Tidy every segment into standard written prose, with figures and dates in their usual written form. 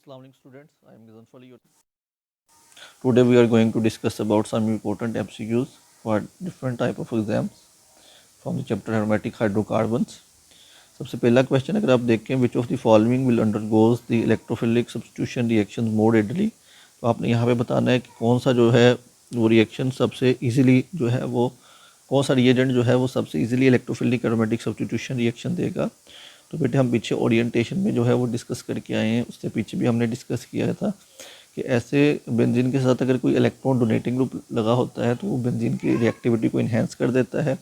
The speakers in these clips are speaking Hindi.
Assalamu alaikum students, I am Gizan Fali. Today we are going to discuss about some important MCQs for different type of exams from the chapter aromatic hydrocarbons. सबसे पहला क्वेश्चन अगर आप देखें which of the following will undergoes the electrophilic substitution reaction more readily, तो आपने यहाँ पे बताना है कि कौन सा जो है वो रिएक्शन सबसे इजीली जो है वो कौन सा रिएजेंट जो है वो सबसे easily electrophilic aromatic substitution reaction देगा। तो बेटे हम पीछे ओरिएंटेशन में जो है वो डिस्कस करके आए हैं, उससे पीछे भी हमने डिस्कस किया था कि ऐसे बेंजीन के साथ अगर कोई इलेक्ट्रॉन डोनेटिंग ग्रुप लगा होता है तो वो बेंजीन की रिएक्टिविटी को इन्हेंस कर देता है,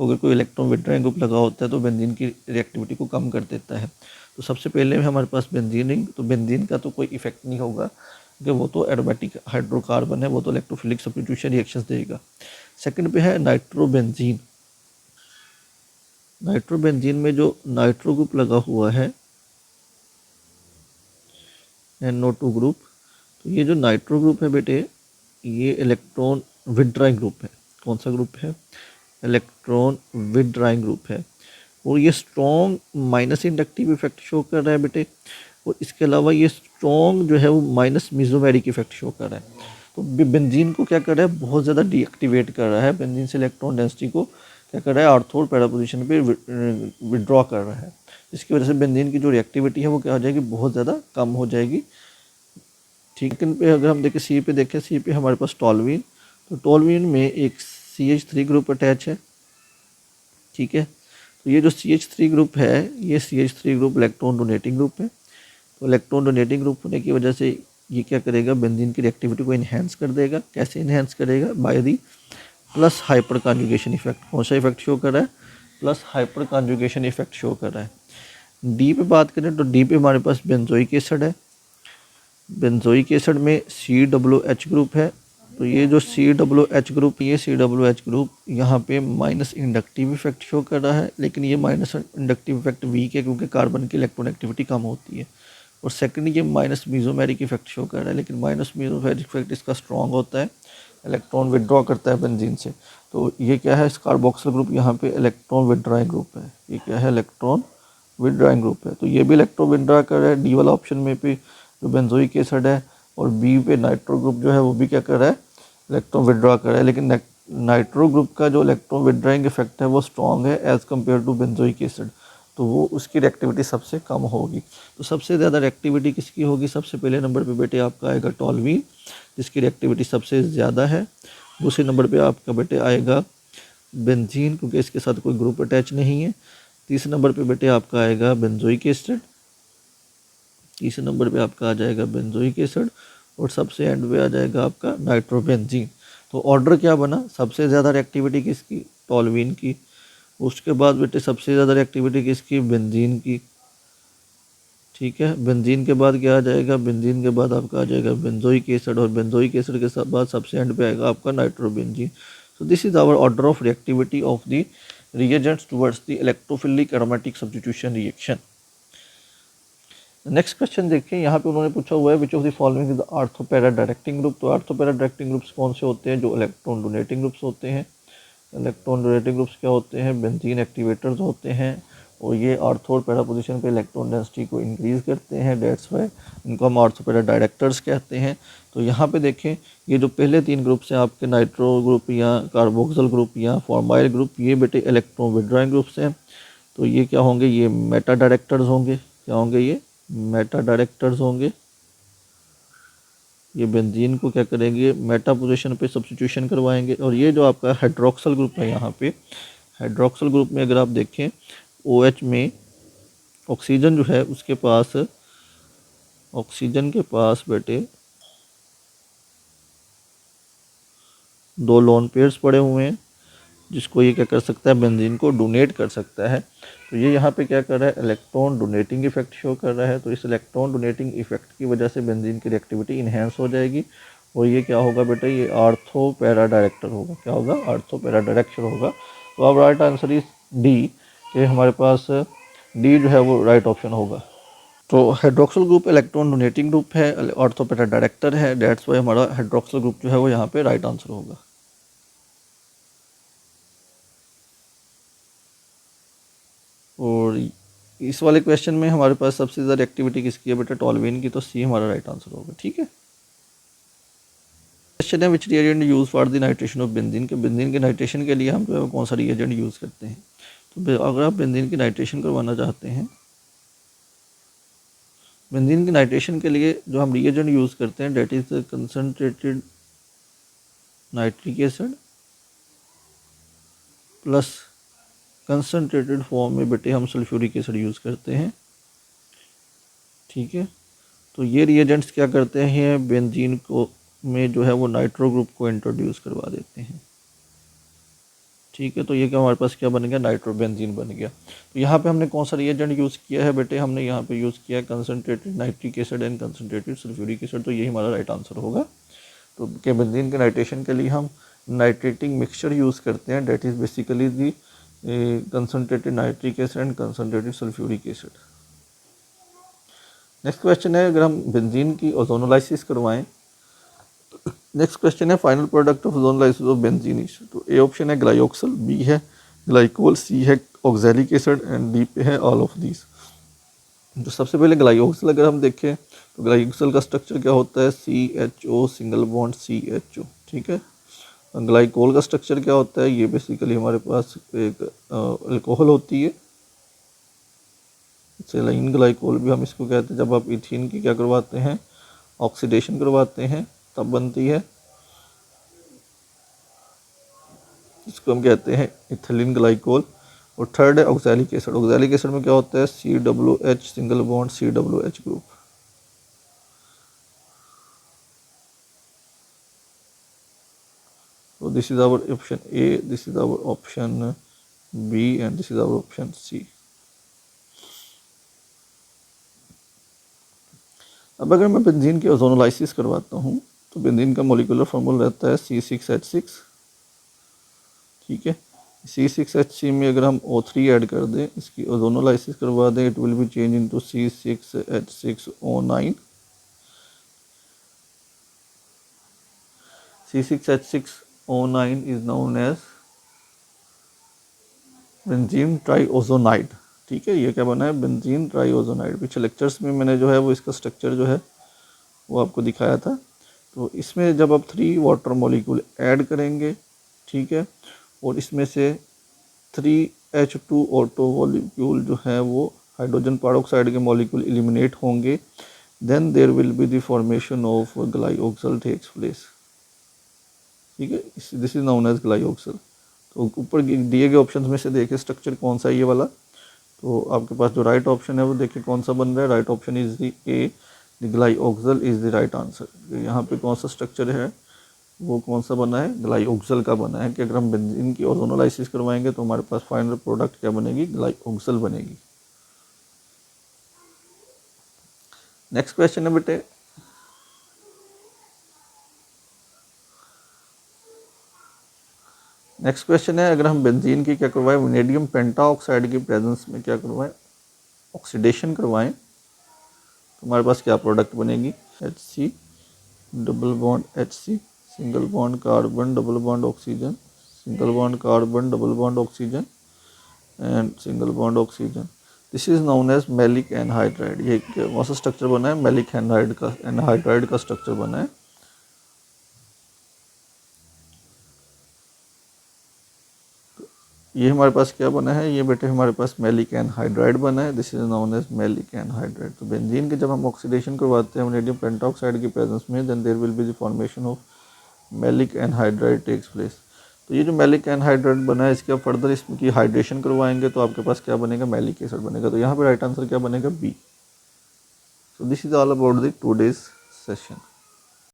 अगर कोई इलेक्ट्रॉन विड्रॉइंग ग्रुप लगा होता है तो बेंजीन की रिएक्टिविटी को कम कर देता है। तो सबसे पहले में हमारे पास बेंजीनिंग, तो बेंजीन का तो कोई इफेक्ट नहीं होगा क्योंकि वो तो एरोमेटिक हाइड्रोकार्बन है, वो तो इलेक्ट्रोफिलिक सब्स्टिट्यूशन रिएक्शंस देगा। सेकंड पे है नाइट्रोबेंजीन। नाइट्रोबेंजीन में जो नाइट्रो ग्रुप लगा हुआ है NO2 ग्रुप, तो ये जो नाइट्रो ग्रुप है बेटे ये इलेक्ट्रॉन विड्रॉइंग ग्रुप है। कौन सा ग्रुप है? इलेक्ट्रॉन विड्रॉइंग ग्रुप है और ये strong minus inductive effect show कर रहा है बेटे, और इसके अलावा ये स्ट्रॉन्ग जो है वो माइनस मिजोमेरिक इफेक्ट शो कर रहा है। तो बेंजीन को क्या कर रहा है? बहुत ज़्यादा डीएक्टिवेट कर रहा है। बेंजीन से इलेक्ट्रॉन डेंसिटी को क्या कर रहा है? ऑर्थो और पैरा पोजिशन पे विड्रॉ कर रहा है, जिसकी वजह से बेंजीन की जो रिएक्टिविटी है वो क्या हो जाएगी? बहुत ज़्यादा कम हो जाएगी। ठीक है, पे अगर हम देखें सी पे देखें, सी पे हमारे पास टॉलवीन, तो टॉलवीन में एक CH3 ग्रुप अटैच है। ठीक है, तो ये जो CH3 ग्रुप है ये CH3 group electron donating group है। तो इलेक्ट्रॉन डोनेटिंग ग्रुप होने की वजह से ये क्या करेगा? बेंजीन की रिएक्टिविटी को इन्हेंस कर देगा। कैसे इन्हेंस करेगा? By the plus hyper conjugation effect. कौन सा इफेक्ट शो कर रहा है? Plus hyper conjugation effect show कर रहा है। डी पे बात करें तो डी पे हमारे पास बेंजोइक एसिड है। बेंजोइक एसिड में COOH ग्रुप है। तो ये जो COOH ग्रुप, ये COOH ग्रुप यहाँ पे माइनस इंडक्टिव इफेक्ट शो कर रहा है, लेकिन ये माइनस इंडक्टिव इफेक्ट वीक है क्योंकि कार्बन की इलेक्ट्रॉन एक्टिविटी कम होती है। और सेकंड ये माइनस मीजोमेरिक इफेक्ट शो कर रहा है, लेकिन माइनस मीजोमेरिक इफेक्ट इसका स्ट्रॉन्ग होता है, इलेक्ट्रॉन विड्रॉ करता है बेंजीन से। तो ये क्या है? इस कार्बोक्सिल ग्रुप यहाँ पे इलेक्ट्रॉन विड्रॉइंग ग्रुप है। ये क्या है? इलेक्ट्रॉन विड्रॉइंग ग्रुप है। तो ये भी इलेक्ट्रॉन विड्रॉ कर रहा है। डी वाला ऑप्शन में भी जो बेंजोइक एसिड है, और बी पे नाइट्रो ग्रुप जो है वो भी क्या कर रहा है? इलेक्ट्रॉन विड्रॉ कर रहा है, लेकिन नाइट्रो ग्रुप का जो इलेक्ट्रॉन विड्रॉइंग इफेक्ट है वो स्ट्रॉन्ग है as compare to benzoic acid, तो वो उसकी रिएक्टिविटी सबसे कम होगी। तो सबसे ज़्यादा रिएक्टिविटी किसकी होगी? सबसे पहले नंबर पे बेटे आपका आएगा टॉलवीन, जिसकी रिएक्टिविटी सबसे ज़्यादा है। दूसरे नंबर पे आपका बेटे आएगा बेंजीन, क्योंकि इसके साथ कोई ग्रुप अटैच नहीं है। तीसरे नंबर पे बेटे आपका आएगा बेंजोइक एसिड। तीसरे नंबर पे आपका आ जाएगा बेंजोइक एसिड, और सबसे एंड पे आ जाएगा आपका नाइट्रोबेंजीन। तो ऑर्डर क्या बना? सबसे ज़्यादा रिएक्टिविटी किसकी? टॉलवीन की। उसके बाद बेटे सबसे ज़्यादा रिएक्टिविटी किसकी? बेंजीन की। ठीक है, बेंजीन के बाद क्या आ जाएगा? बेंजीन के बाद आपका आ जाएगा बेंजोइक एसिड, और बेंजोइक एसिड के बाद सबसे एंड पे आएगा आपका nitrobenzene. So this is our order of reactivity of the reagents towards the electrophilic aromatic substitution reaction. Next question देखिए, यहाँ पे उन्होंने पूछा हुआ है which of the following is the ortho para directing group. तो आर्थोपैरा डायरेक्टिंग ग्रुप्स कौन से होते हैं? जो इलेक्ट्रॉन डोनेटिंग ग्रुप्स होते हैं। इलेक्ट्रॉन डोनेटिंग ग्रुप्स क्या होते हैं? बेंजीन एक्टिवेटर्स होते हैं, और ये आर्थो और पैरा पोजीशन पे इलेक्ट्रॉन डेंसिटी को इंक्रीज़ करते हैं। डेट्स वाई इनको हम आर्थोपैरा डायरेक्टर्स कहते हैं। तो यहाँ पे देखें, ये जो पहले तीन ग्रुप्स हैं आपके नाइट्रो ग्रुप या कार्बोक्सिल ग्रुप या फॉर्माइल ग्रुप, ये बेटे इलेक्ट्रॉन विड्रॉइंग ग्रुप्स हैं। तो ये क्या होंगे? ये मेटा डायरेक्टर्स होंगे। क्या होंगे? ये मेटा डायरेक्टर्स होंगे। ये बेंजीन को क्या करेंगे? मेटा पोजीशन पे सब्स्टिट्यूशन करवाएंगे। और ये जो आपका हाइड्रोक्सिल ग्रुप है, यहाँ पे हाइड्रोक्सिल ग्रुप में अगर आप देखें OH में ऑक्सीजन जो है उसके पास, ऑक्सीजन के पास बेटे दो लोन पेयर्स पड़े हुए हैं, जिसको ये क्या कर सकता है? बेंजीन को डोनेट कर सकता है। तो ये यहाँ पे क्या कर रहा है? इलेक्ट्रॉन डोनेटिंग इफेक्ट शो कर रहा है। तो इस इलेक्ट्रॉन डोनेटिंग इफेक्ट की वजह से बेंजीन की रिएक्टिविटी इन्हेंस हो जाएगी, और ये क्या होगा बेटा? ये आर्थो पैरा डायरेक्टर होगा। क्या होगा? आर्थो पैरा डायरेक्टर होगा। तो अब राइट आंसर इज डी, कि हमारे पास डी जो है वो राइट ऑप्शन होगा। तो hydroxyl group electron donating group है, आर्थो पैरा डायरेक्टर है, डेट्स वाई हमारा हाइड्रोक्सिल ग्रुप जो है वो यहाँ पे राइट आंसर होगा। और इस वाले क्वेश्चन में हमारे पास सबसे ज़्यादा एक्टिविटी किसकी है बेटा, टॉल्यूइन की, तो सी हमारा राइट आंसर होगा। ठीक है, क्वेश्चन है which reagent use for the nitration of benzene, के बेंजीन के नाइट्रेशन के लिए हम जो है कौन सा रिएजेंट यूज़ करते हैं। तो अगर आप बेंजीन की नाइट्रेशन करवाना चाहते हैं, बेंजीन की नाइट्रेशन के लिए जो हम रिएजेंट यूज़ करते हैं that is concentrated nitric acid plus concentrated form में बेटे हम सल्फ्यूरिक एसिड यूज़ करते हैं। ठीक है, तो ये रिएजेंट्स क्या करते हैं, बेंजीन को में जो है वो नाइट्रो ग्रुप को इंट्रोड्यूस करवा देते हैं। ठीक है, तो ये क्या हमारे पास क्या बन गया, नाइट्रोबेंजीन बन गया। तो यहाँ पे हमने कौन सा रिएजेंट यूज़ किया है बेटे, हमने यहाँ पे यूज़ किया है concentrated nitric acid and concentrated sulphuric acid, तो यही हमारा राइट आंसर होगा। तो के बेंजीन के नाइट्रेशन के लिए हम नाइट्रेटिंग मिक्सचर यूज़ करते हैं, that is basically the concentrated nitric acid and concentrated sulphuric acid. Next question है, अगर हम बेंजीन की ओजोनोलाइसिस करवाएं, नेक्स्ट क्वेश्चन है final product of ozonolysis of benzene. तो ए ऑप्शन है ग्लाइऑक्सल, बी है ग्लाइकोल, सी है ऑक्सैलिक एसिड एंड डी पे है ऑल ऑफ दीज। तो सबसे पहले ग्लाइऑक्सल अगर हम देखें तो ग्लाइऑक्सल का स्ट्रक्चर क्या होता है, CHO सिंगल बॉन्ड CHO। ठीक है, ग्लाइकोल का स्ट्रक्चर क्या होता है, ये बेसिकली हमारे पास एक अल्कोहल होती है, सेलाइन ग्लाइकोल भी हम इसको कहते हैं। जब आप इथीन की क्या करवाते हैं, ऑक्सीडेशन करवाते हैं, तब बनती है, इसको हम कहते हैं इथिलीन ग्लाइकोल। और थर्ड है ऑक्सैलिक एसिड, ऑक्सैलिक एसिड में क्या होता है, COOH single bond COOH group. So this is our option A, this is our option B and this is our option C. अब अगर मैं बेंजीन की ओजोनोलाइसिस करवाता हूँ तो बेंजीन का मॉलिक्यूलर फॉर्मूला रहता है C6H6। ठीक है, C6H6 में अगर हम O3 ऐड कर दें, इसकी ओजोनोलाइसिस करवा दें, it will be change into C6H6O9। C6H6O9 is known as benzene triozonide. ठीक है, ये क्या बना है, बेंजीन ट्राइओजोनाइड। पिछले लेक्चर्स में मैंने जो है वो इसका स्ट्रक्चर जो है वो आपको दिखाया था। तो इसमें जब आप 3 वाटर मॉलिक्यूल ऐड करेंगे, ठीक है, और इसमें से 3H2 ऑटो मॉलिक्यूल जो है वो हाइड्रोजन पेरोक्साइड के मॉलिक्यूल एलिमिनेट होंगे, then there will be the formation of glyoxal takes place. ठीक है, this is known as glyoxal. तो ऊपर दिए गए ऑप्शंस में से देखिए स्ट्रक्चर कौन सा है ये वाला, तो आपके पास जो राइट ऑप्शन है वो देखिए कौन सा बन रहा है, right option is the A, the glyoxal is the right answer. यहाँ पे कौन सा स्ट्रक्चर है वो कौन सा बना है, ग्लाइऑक्सल का बना है, कि अगर हम बेंजीन की ओजोनोलाइसिस करवाएंगे तो हमारे पास फाइनल प्रोडक्ट क्या बनेगी, ग्लाइऑक्सल बनेगी। नेक्स्ट क्वेश्चन है बेटे, नेक्स्ट क्वेश्चन है, अगर हम बेंजीन की क्या करवाएं, वैनेडियम पेंटाऑक्साइड की प्रेजेंस में क्या करवाएं, ऑक्सीडेशन करवाएं, तो हमारे पास क्या प्रोडक्ट बनेगी, HC double bond HC single bond carbon double bond oxygen, single bond carbon double bond oxygen and single bond oxygen. This is known as maleic anhydride. ये कौन सा स्ट्रक्चर बना है, मैलिक एनहाइड्राइड का स्ट्रक्चर बना है। ये हमारे पास क्या बना है, ये बेटे हमारे पास मैलिक एनहाइड्राइड बना है, this is known as maleic anhydride. तो बेंजीन के जब हम ऑक्सीडेशन करवाते हैं वैनेडियम पेंटाऑक्साइड की प्रेजेंस में, then there will be the formation of maleic anhydride takes place. तो ये जो मैलिक एनहाइड्राइड बना है इसके फर्दर इसकी हाइड्रेशन करवाएंगे तो आपके पास क्या बनेगा, मैलिक एसिड बनेगा। तो यहाँ पे राइट आंसर क्या बनेगा, B. So this is all about the today's session.